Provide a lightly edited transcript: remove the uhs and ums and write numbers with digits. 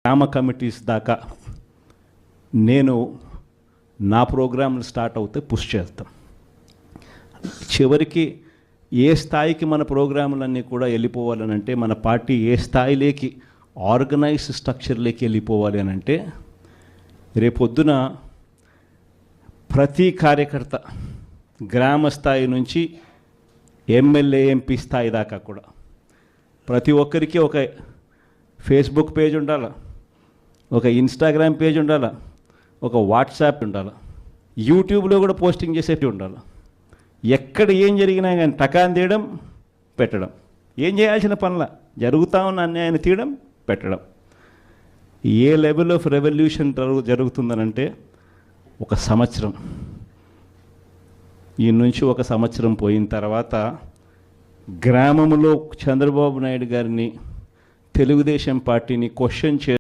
గ్రామ కమిటీస్ దాకా నేను నా ప్రోగ్రాంలు స్టార్ట్ అవుతే పుష్ చేస్తాం. చివరికి ఏ స్థాయికి మన ప్రోగ్రాములన్నీ కూడా వెళ్ళిపోవాలని అంటే, మన పార్టీ ఏ స్థాయిలోకి ఆర్గనైజ్డ్ స్ట్రక్చర్లోకి వెళ్ళిపోవాలి అని అంటే, రేపొద్దున ప్రతి కార్యకర్త గ్రామ స్థాయి నుంచి ఎమ్మెల్యే ఎంపీ స్థాయి దాకా కూడా ప్రతి ఒక్కరికి ఒక ఫేస్బుక్ పేజ్ ఉండాలి, ఒక ఇన్స్టాగ్రామ్ పేజ్ ఉండాలి, ఒక వాట్సాప్ ఉండాలి, యూట్యూబ్లో కూడా పోస్టింగ్ చేసేవి ఉండాలి. ఎక్కడ ఏం జరిగినా కానీ టకాన్ తీయడం పెట్టడం, ఏం చేయాల్సిన పనుల జరుగుతూ ఉన్న అన్యాయాన్ని తీయడం పెట్టడం. ఏ లెవెల్ ఆఫ్ రెవల్యూషన్ జరుగుతుందనంటే, ఒక సంవత్సరం ఈ నుంచి ఒక సంవత్సరం పోయిన తర్వాత గ్రామంలో చంద్రబాబు నాయుడు గారిని, తెలుగుదేశం పార్టీని క్వశ్చన్